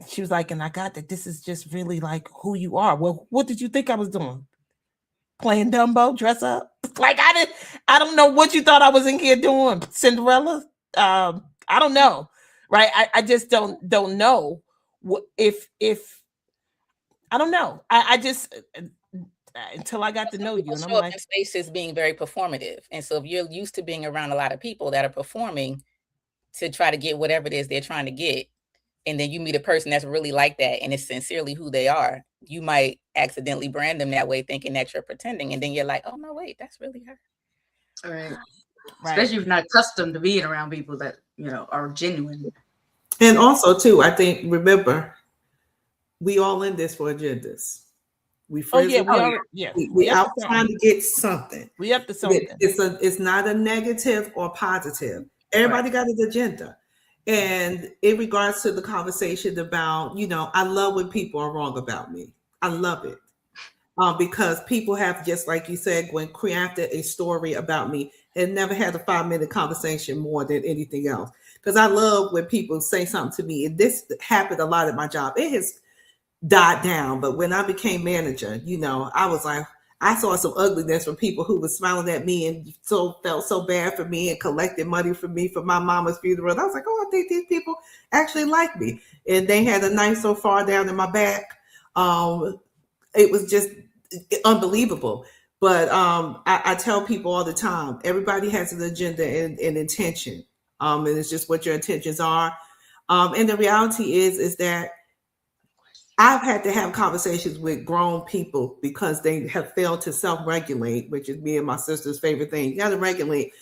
S1: she was like, and I got that this is just really like who you are. Well, what did you think I was doing? Playing Dumbo, dress up? Like I don't know what you thought I was in here doing. Cinderella? I don't know. Right. I just don't know what if I don't know. I just until I got to know you. And I'm like,
S4: spaces being very performative. And so if you're used to being around a lot of people that are performing to try to get whatever it is they're trying to get, and then you meet a person that's really like that and it's sincerely who they are, you might accidentally brand them that way, thinking that you're pretending. And then you're like, oh no, wait, that's really her.
S2: All right. Especially if you're not accustomed to being around people that, are genuine.
S3: And also too, I think, remember, we all in this for agendas. We out trying to get something.
S1: We up to something.
S3: It's not a negative or positive. Everybody got an agenda. And in regards to the conversation about, I love when people are wrong about me. I love it. Because people have, just like you said, Gwen, crafted a story about me and never had a 5-minute conversation more than anything else. Because I love when people say something to me. And this happened a lot at my job. It has died down. But when I became manager, I was like, I saw some ugliness from people who were smiling at me and felt so bad for me and collected money for me for my mama's funeral. And I was like, I think these people actually like me. And they had a knife so far down in my back. It was just unbelievable. But I tell people all the time, everybody has an agenda and intention. And it's just what your intentions are. And the reality is that I've had to have conversations with grown people because they have failed to self-regulate, which is me and my sister's favorite thing. You got to regulate.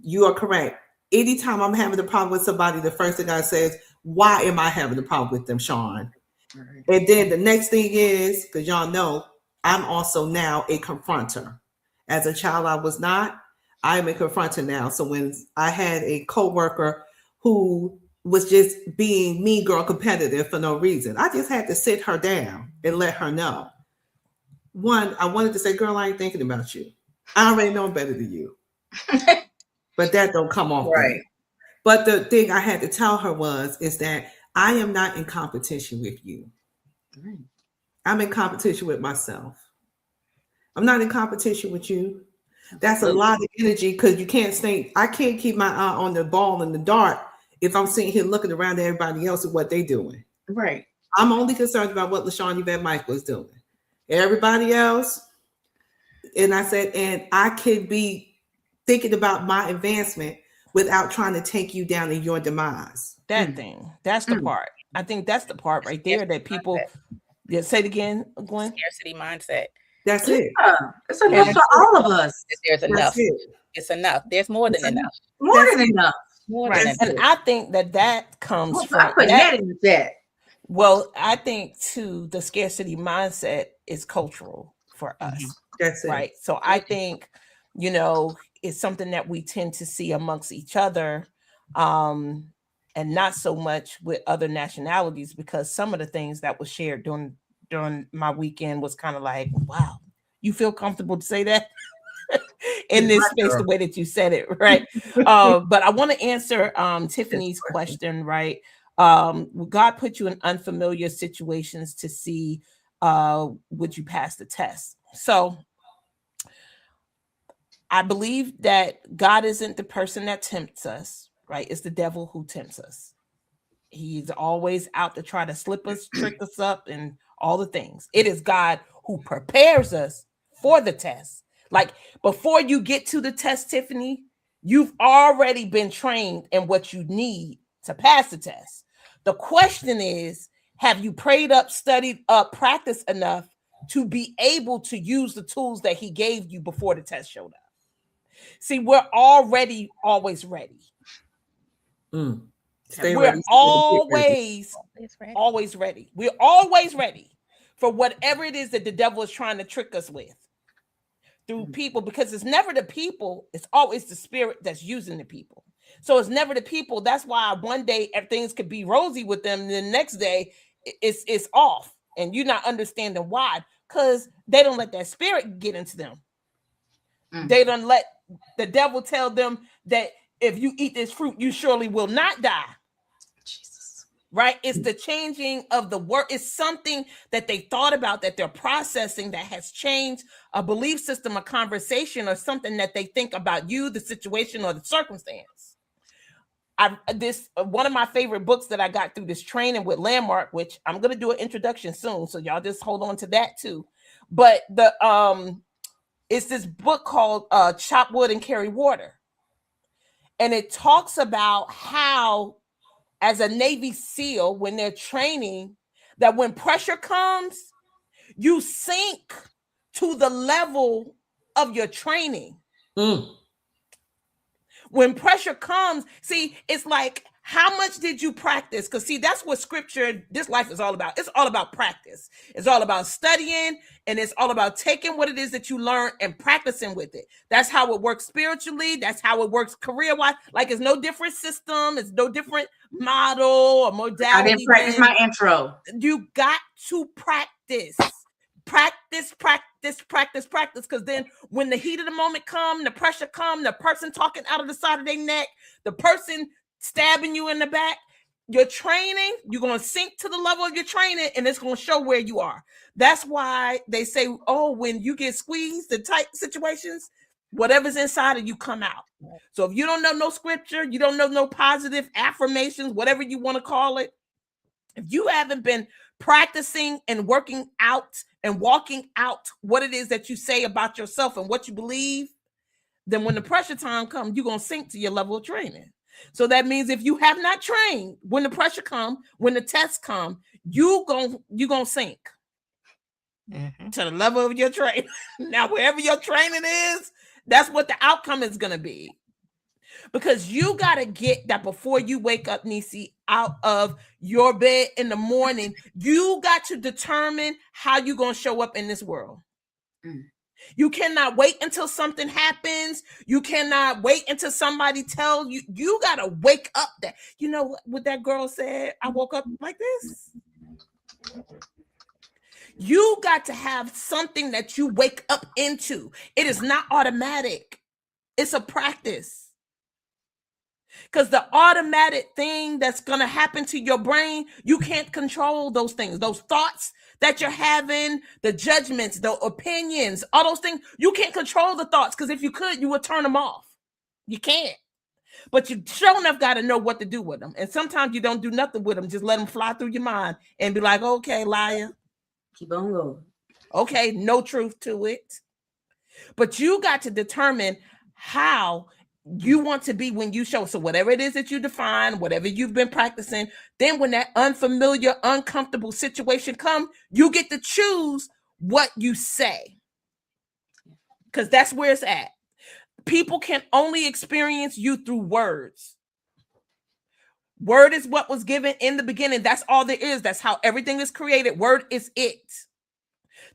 S3: You are correct. Anytime I'm having a problem with somebody, the first thing I say is, why am I having a problem with them, Sean? Right. And then the next thing is, because y'all know, I'm also now a confronter. As a child, I was not. I am a confronter now. So when I had a coworker who was just being mean girl competitive for no reason, I just had to sit her down and let her know. One, I wanted to say, girl, I ain't thinking about you. I already know better than you. But that don't come off right. But the thing I had to tell her is that I am not in competition with you. Right. I'm in competition with myself. I'm not in competition with you. That's a lot of energy because you can't think. I can't keep my eye on the ball in the dark if I'm sitting here looking around at everybody else and what they're doing.
S2: Right.
S3: I'm only concerned about what LaShawn Yvette Michael is doing. Everybody else, and I said, and I could be thinking about my advancement without trying to take you down in your demise.
S1: That thing. That's the part. I think that's the part right there that people say it again, Gwen.
S4: Scarcity mindset.
S3: That's it.
S2: Yeah, it's enough for all of us.
S4: There's
S3: That's
S4: enough.
S3: it.
S4: It's enough. There's more than
S3: It's
S4: enough.
S2: More
S3: That's
S2: than
S3: it.
S2: enough.
S4: More
S1: Right.
S4: than
S3: That's
S1: And
S3: it.
S1: I think that comes
S2: I'm
S1: from
S2: putting
S1: that.
S2: that in the chat.
S1: Well, I think too, the scarcity mindset is cultural for us,
S3: That's it.
S1: right? So I think, it's something that we tend to see amongst each other, and not so much with other nationalities, because some of the things that was shared during my weekend was kind of like, wow, you feel comfortable to say that in this space the way that you said it, right? But I want to answer Tiffany's question, right? God put you in unfamiliar situations to see would you pass the test. So I believe that God isn't the person that tempts us, right? It's the devil who tempts us. He's always out to try to slip us, trick us up, and all the things. It is God who prepares us for the test. Like before you get to the test, Tiffany, you've already been trained in what you need to pass the test. The question is, have you prayed up, studied up, practiced enough to be able to use the tools that he gave you before the test showed up? See, we're already always ready.
S3: Stay
S1: We're
S3: ready.
S1: always ready. We're always ready for whatever it is that the devil is trying to trick us with through people, because it's never the people, it's always the spirit that's using the people. So it's never the people. That's why one day things could be rosy with them, and the next day it's off, and you're not understanding why, because they don't let that spirit get into them. They don't let the devil tell them that if you eat this fruit, you surely will not die. Jesus. Right? It's the changing of the word. It's something that they thought about, that they're processing, that has changed a belief system, a conversation, or something that they think about you, the situation, or the circumstance. One of my favorite books that I got through this training with Landmark, which I'm going to do an introduction soon, so y'all just hold on to that too. But it's this book called Chop Wood and Carry Water. And it talks about how, as a Navy SEAL, when they're training, that when pressure comes, you sink to the level of your training. When pressure comes, see, it's like, how much did you practice? Because see, that's what scripture, this life is all about. It's all about practice. It's all about studying, and it's all about taking what it is that you learn and practicing with it. That's how it works spiritually. That's how it works career-wise. Like, it's no different system. It's no different model or modality.
S2: I didn't practice my intro.
S1: You got to practice. Practice, because then when the heat of the moment come, the pressure come, the person talking out of the side of their neck, the person stabbing you in the back, your training, you're going to sink to the level of your training, and it's going to show where you are. That's why they say, oh, when you get squeezed in tight situations, whatever's inside of you come out. So if you don't know no scripture, you don't know no positive affirmations, whatever you want to call it, if you haven't been practicing and working out and walking out what it is that you say about yourself and what you believe, then when the pressure time comes, you're going to sink to your level of training. So that means if you have not trained, when the pressure come, when the tests come, you gonna sink to the level of your training. Now, wherever your training is, that's what the outcome is going to be. Because you got to get that before you wake up, Nisi, out of your bed in the morning. You got to determine how you're going to show up in this world. You cannot wait until something happens. You cannot wait until somebody tells you. You got to wake up. That, you know what that girl said? I woke up like this. You got to have something that you wake up into. It is not automatic. It's a practice. Because the automatic thing that's going to happen to your brain, you can't control those things. Those thoughts that you're having, the judgments, the opinions, all those things, you can't control the thoughts, because if you could, you would turn them off. You can't. But you sure enough got to know what to do with them. And sometimes you don't do nothing with them. Just let them fly through your mind and be like, okay, liar.
S2: Keep on going.
S1: Okay, no truth to it. But you got to determine how you want to be when you show. So whatever it is that you define, whatever you've been practicing, then when that unfamiliar, uncomfortable situation comes, you get to choose what you say. because that's where it's at. People can only experience you through words. Word is what was given in the beginning. That's all there is. That's how everything is created. Word is it.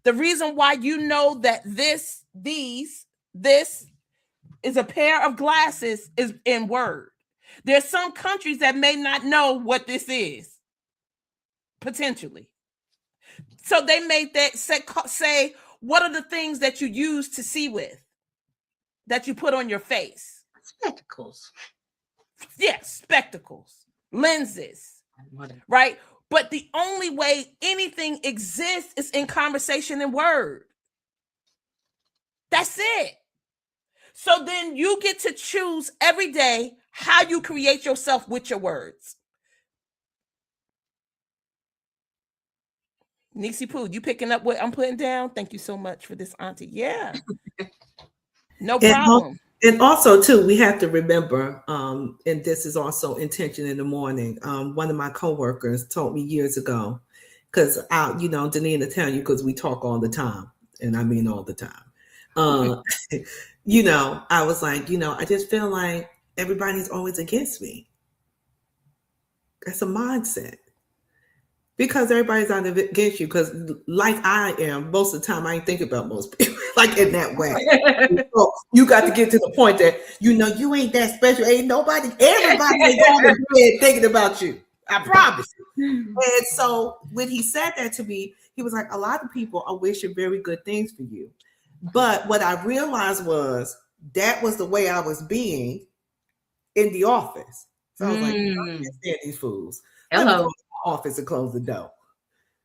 S1: The reason why you know that this is a pair of glasses is in word. There's some countries that may not know what this is, potentially. So they made that say, what are the things that you use to see with, that you put on your face?
S2: Spectacles.
S1: Yes, spectacles, lenses,
S2: Whatever.
S1: right? But the only way anything exists is in conversation and word. That's it. So then you get to choose every day how you create yourself with your words. Nixie Pooh, you picking up what I'm putting down? Thank you so much for this, Auntie. Yeah. No problem.
S3: And also, too, we have to remember, and this is also intention in the morning. One of my coworkers told me years ago, because Danine will tell you, because we talk all the time, and I mean all the time. I was like, I just feel like everybody's always against me. That's a mindset. Because everybody's out against you. Because like I am, most of the time I ain't thinking about most people like in that way. So you got to get to the point that you ain't that special. Everybody ain't going to bed thinking about you. I promise you. And so when he said that to me, he was like, a lot of people are wishing very good things for you. But what I realized was that was the way I was being in the office. So I was like, I can't stand these fools.
S2: Hello.
S3: Office and close the door.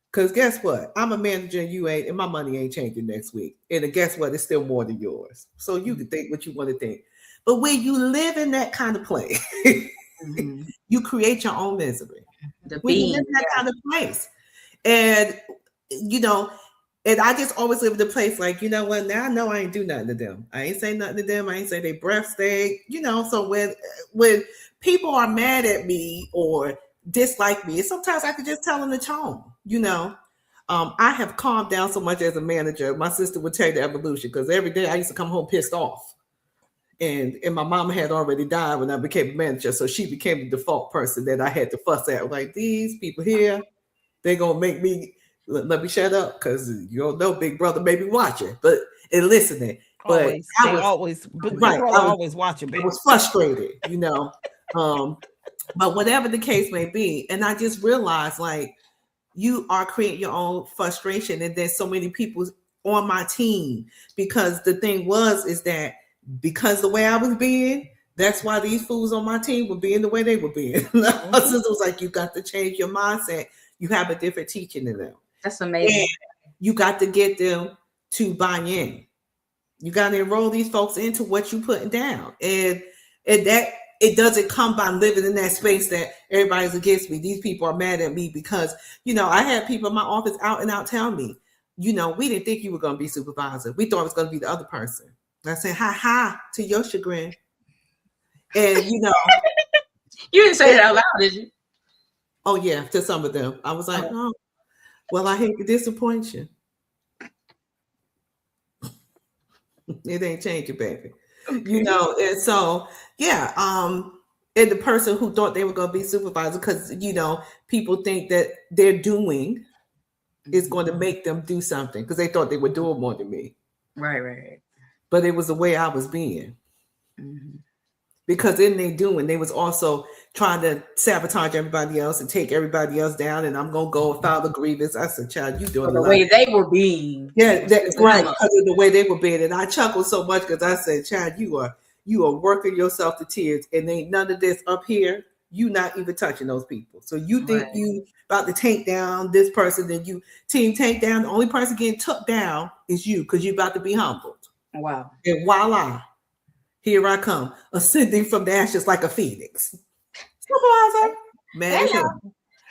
S3: Because guess what? I'm a manager and you ain't, and my money ain't changing next week. And guess what? It's still more than yours. So you can think what you want to think. But when you live in that kind of place, you create your own misery. When you live in that kind of place. And, and I just always live in the place like, now I know I ain't do nothing to them. I ain't say nothing to them. I ain't say they breath stink. So when people are mad at me or dislike me, and sometimes I could just tell them the tone. I have calmed down so much as a manager. My sister would tell you the evolution, because every day I used to come home pissed off, and my mama had already died when I became a manager, so she became the default person that I had to fuss at. Like, these people here, they're gonna make me let me shut up, because you don't know, big brother may be watching and listening. But
S1: always watching. Baby.
S3: I was frustrated, But whatever the case may be, and I just realized, like, you are creating your own frustration, and there's so many people on my team, because the thing is that because the way I was being, that's why these fools on my team were being the way they were being. My sister was like, you got to change your mindset. You have a different teaching in them.
S2: That's amazing.
S3: And you got to get them to buy in. You got to enroll these folks into what you're putting down, and that. It doesn't come by living in that space that everybody's against me. These people are mad at me because, I had people in my office out and out tell me, we didn't think you were going to be supervisor. We thought it was going to be the other person. And I said, ha, to your chagrin. And,
S2: you didn't say that out loud, did you?
S3: Oh, yeah, to some of them. I was like, oh, well, I hate to disappoint you. It ain't changing, baby. And so, yeah, and the person who thought they were going to be supervisor, because, people think that their doing is going to make them do something, because they thought they were doing more than me.
S2: Right.
S3: But it was the way I was being. Because in their doing, they was also trying to sabotage everybody else and take everybody else down, and I'm going to go and file the grievance. I said, child, you doing
S2: the way they were being.
S3: Yeah, right, because of the way they were being. And I chuckled so much because I said, child, you are working yourself to tears, and ain't none of this up here. You not even touching those people. So you think you about to tank down this person, then you team tank down. The only person getting took down is you, because you about to be humbled.
S2: Wow.
S3: And voila, here I come, ascending from the ashes like a phoenix. Supervisor, mad.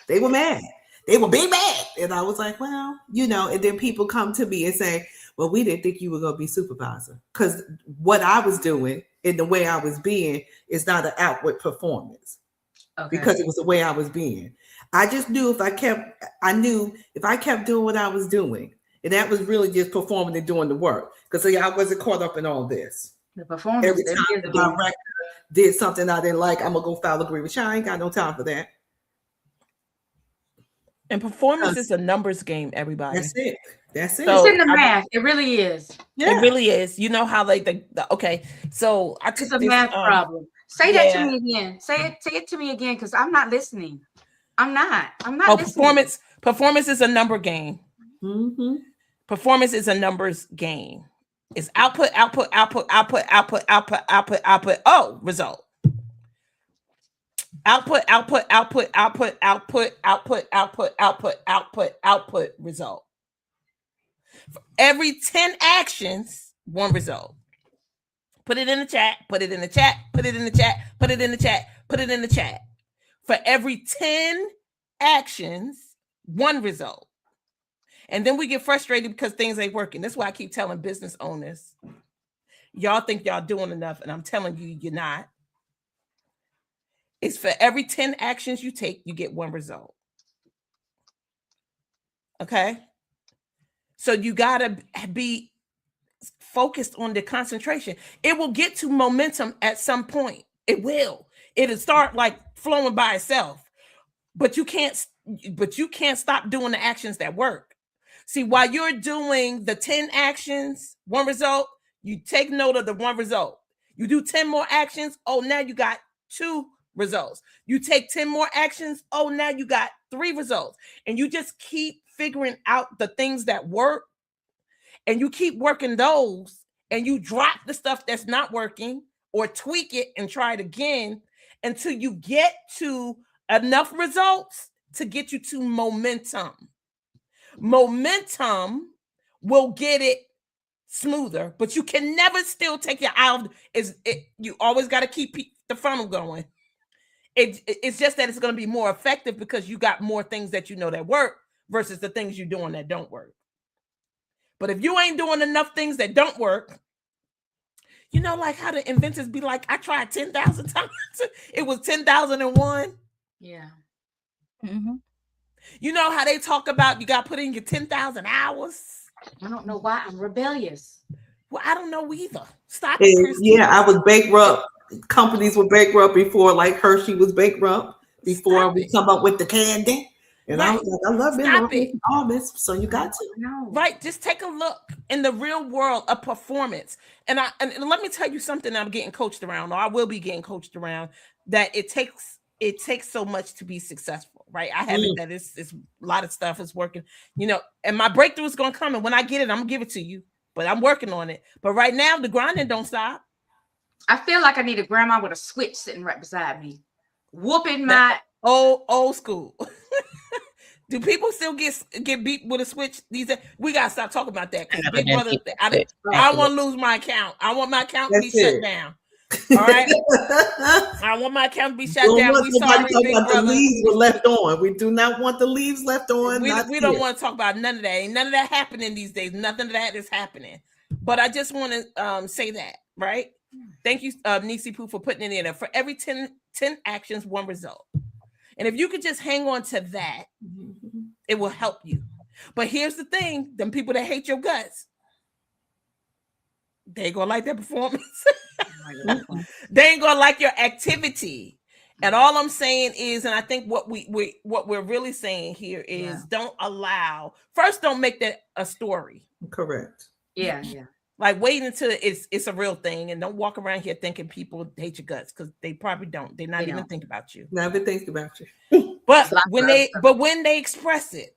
S3: They were mad. They were big mad. And I was like, well, and then people come to me and say, well, we didn't think you were going to be supervisor. Because what I was doing and the way I was being is not an outward performance. Okay. Because it was the way I was being. I just knew if I kept doing what I was doing, And that was really just performing and doing the work. Because I wasn't caught up in all this.
S2: The performance.
S3: Every time the director did something I didn't like, I'm going to go file agreement. I ain't got no time for that.
S1: And performance is a numbers game, everybody.
S3: That's it. That's it.
S2: It's in the math. It really is.
S1: Yeah. It really is. You know how like the okay. So I took
S2: it's a math problem. Say that to me again. Say it to me again, because I'm not listening. I'm not listening.
S1: Performance is a number game.
S3: Mm-hmm.
S1: Performance is a numbers game. It's output. Oh, result. Output, result. For every 10 actions, one result. Put it in the chat, put it in the chat, put it in the chat, put it in the chat, put it in the chat. For every 10 actions, one result. And then we get frustrated because things ain't working. That's why I keep telling business owners, y'all think y'all doing enough, and I'm telling you, you're not. It's for every 10 actions you take, you get one result. Okay? So you got to be focused on the concentration. It will get to momentum at some point. It will. It'll start like flowing by itself. But you can't stop doing the actions that work. See, while you're doing the 10 actions, one result, you take note of the one result. You do 10 more actions. Oh, now you got 2 results. You take 10 more actions. Oh, now you got 3 results. And you just keep figuring out the things that work, and you keep working those, and you drop the stuff that's not working or tweak it and try it again until you get to enough results to get you to momentum. Momentum will get it smoother, but you can never still take your eye off. You always got to keep the funnel going. It's just that it's going to be more effective because you got more things that you know that work versus the things you're doing that don't work. But if you ain't doing enough things that don't work, you know, like how the inventors be like, I tried 10,000 times. It was 10,001.
S2: Yeah.
S4: Mm-hmm.
S1: You know how they talk about you got to put in your 10,000 hours.
S2: I don't know why I'm rebellious.
S1: Well, I don't know either. Stop
S3: it,
S1: it, Christy.
S3: Yeah, I was bankrupt. Companies were bankrupt before, like Hershey was bankrupt before we come up with the candy. And
S1: right.
S3: I was like, I love it. All this, so you got to.
S2: No.
S1: Right. Just take a look in the real world of performance. And let me tell you something I'm getting coached around, or I will be getting coached around, that it takes so much to be successful. Right. I haven't that it's a lot of stuff is working, you know, and my breakthrough is gonna come. And when I get it, I'm gonna give it to you. But I'm working on it. But right now, the grinding don't stop.
S2: I feel like I need a grandma with a switch sitting right beside me, whooping my
S1: old school. Do people still get beat with a switch? We gotta stop talking about that. Big brother, I want to lose my account. I want my account to be shut down. All right. I want my account to be shut down. We sorry, Big Brother.
S3: The leaves were left on. We do not want the leaves left on.
S1: We don't want to talk about none of that. Ain't none of that happening these days. Nothing of that is happening. But I just want to say that, right? Thank you, Nisi Poo, for putting it in there. For every 10 actions, one result. And if you could just hang on to that, it will help you. But here's the thing, them people that hate your guts, they ain't gonna like that performance. They ain't gonna like your activity. And all I'm saying is, and I think what we're really saying here is don't make that a story.
S3: Correct.
S2: Yeah.
S1: Like wait until it's a real thing, and don't walk around here thinking people hate your guts, because they probably don't. They're not even thinking about you.
S3: Never think about you.
S1: But when they express it,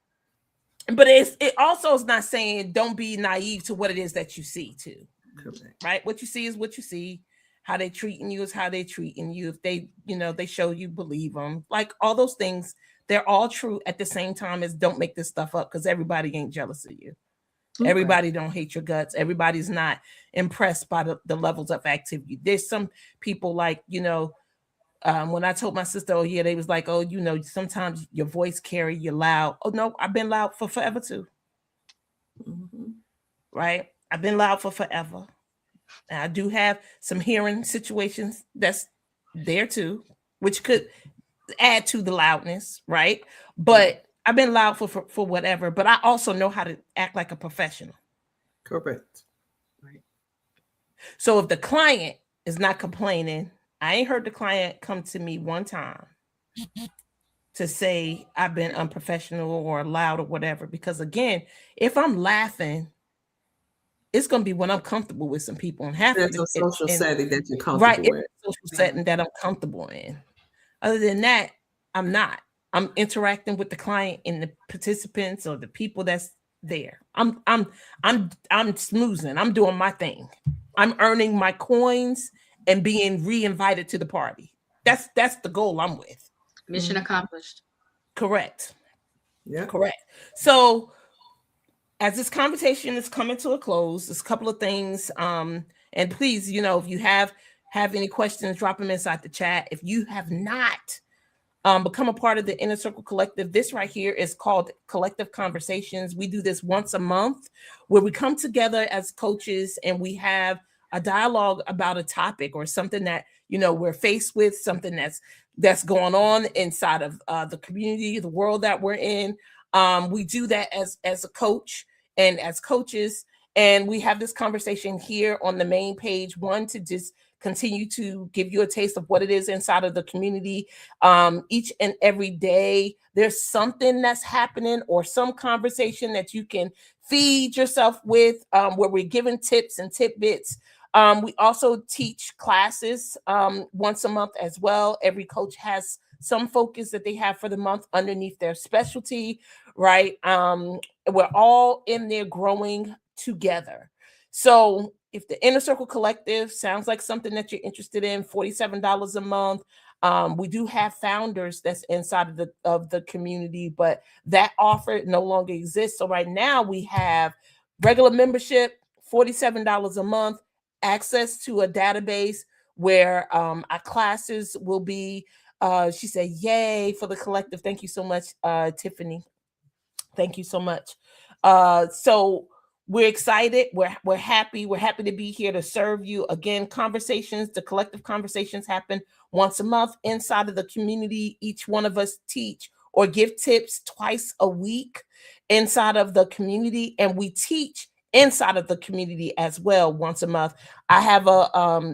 S1: but it also is not saying don't be naive to what it is that you see too.
S3: Correct.
S1: Right? What you see is what you see. How they treating you is how they treating you. If they, they show you, believe them. Like all those things, they're all true at the same time as don't make this stuff up, because everybody ain't jealous of you. Okay. Everybody don't hate your guts. Everybody's not impressed by the levels of activity. There's some people like, when I told my sister, they was like, sometimes your voice carry, you're loud. Oh no, I've been loud for forever too. Mm-hmm. Right? I've been loud for forever. And I do have some hearing situations that's there too, which could add to the loudness, right? But I've been loud for whatever, but I also know how to act like a professional.
S3: Correct.
S1: So if the client is not complaining, I ain't heard the client come to me one time to say I've been unprofessional or loud or whatever. Because again, if I'm laughing, it's going to be when I'm comfortable with some people, and half
S3: There's
S1: of
S3: a social setting that you're comfortable
S1: right,
S3: with.
S1: it's a social setting that I'm comfortable in. Other than that, I'm not. I'm interacting with the client and the participants or the people that's there. I'm smoozing. I'm doing my thing. I'm earning my coins and being re-invited to the party. That's the goal I'm with.
S2: Mission accomplished.
S1: Correct.
S3: Yeah.
S1: Correct. So as this conversation is coming to a close, there's a couple of things. And please, if you have any questions, drop them inside the chat. If you have not become a part of the Inner Circle Collective, this right here is called Collective Conversations. We do this once a month where we come together as coaches and we have a dialogue about a topic or something that, we're faced with, something that's going on inside of the community, the world that we're in. We do that as a coach and as coaches. And we have this conversation here on the main page, one, to just continue to give you a taste of what it is inside of the community. Each and every day, there's something that's happening or some conversation that you can feed yourself with, where we're giving tips and tidbits. We also teach classes once a month as well. Every coach has some focus that they have for the month underneath their specialty, right? We're all in there growing together. So if the Inner Circle Collective sounds like something that you're interested in, $47 a month. We do have founders that's inside of the community, but that offer no longer exists. So right now we have regular membership, $47 a month, access to a database where our classes will be. She said, yay for the collective. Thank you so much, Tiffany. Thank you so much. So we're excited. We're happy. We're happy to be here to serve you. Again, the collective conversations happen once a month inside of the community. Each one of us teach or give tips twice a week inside of the community. And we teach inside of the community as well once a month. I have a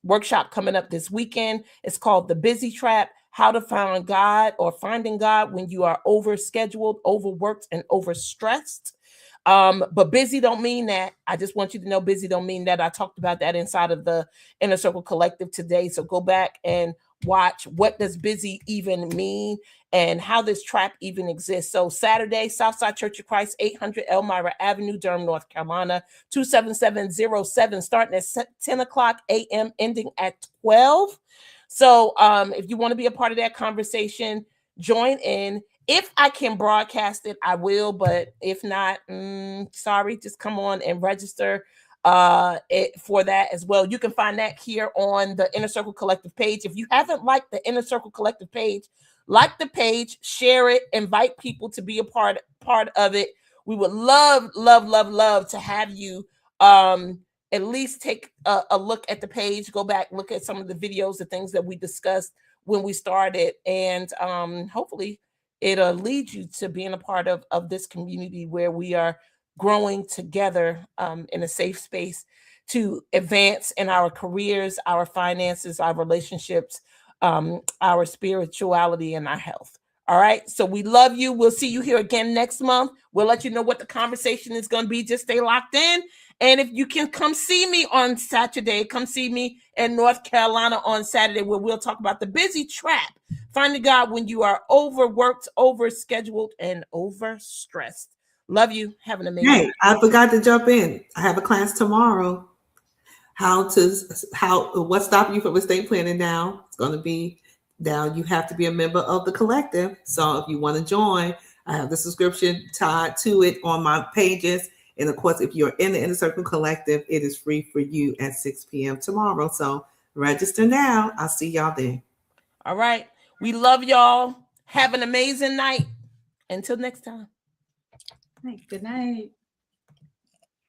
S1: workshop coming up this weekend. It's called The Busy Trap: How to Find God, or Finding God When You Are Overscheduled, Overworked, and Overstressed. But busy don't mean that. I just want you to know busy don't mean that. I talked about that inside of the Inner Circle Collective today. So go back and watch what does busy even mean and how this trap even exists. So Saturday, Southside Church of Christ, 800 Elmira Avenue, Durham, North Carolina, 27707, starting at 10 o'clock a.m., ending at 12. So if you want to be a part of that conversation, join in. If I can broadcast it, I will. But if not, sorry, just come on and register for that as well. You can find that here on the Inner Circle Collective page. If you haven't liked the Inner Circle Collective page, like the page, share it, invite people to be a part of it. We would love to have you at least take a look at the page, go back, look at some of the videos, the things that we discussed when we started, and hopefully it'll lead you to being a part of this community where we are growing together in a safe space to advance in our careers, our finances, our relationships, our spirituality, and our health. All right. So we love you. We'll see you here again next month. We'll let you know what the conversation is going to be. Just stay locked in. And if you can come see me on Saturday, come see me in North Carolina on Saturday, where we'll talk about the busy trap, finding God when you are overworked, overscheduled, and overstressed. Love you. Have an amazing
S3: day. I forgot to jump in. I have a class tomorrow. What's stopping you from estate planning now? It's going to be now. You have to be a member of the collective. So if you want to join, I have the subscription tied to it on my pages. And of course, if you're in the Inner Circle Collective, it is free for you at 6 p.m. tomorrow. So register now. I'll see y'all there.
S1: All right. We love y'all. Have an amazing night. Until next time.
S2: Good night.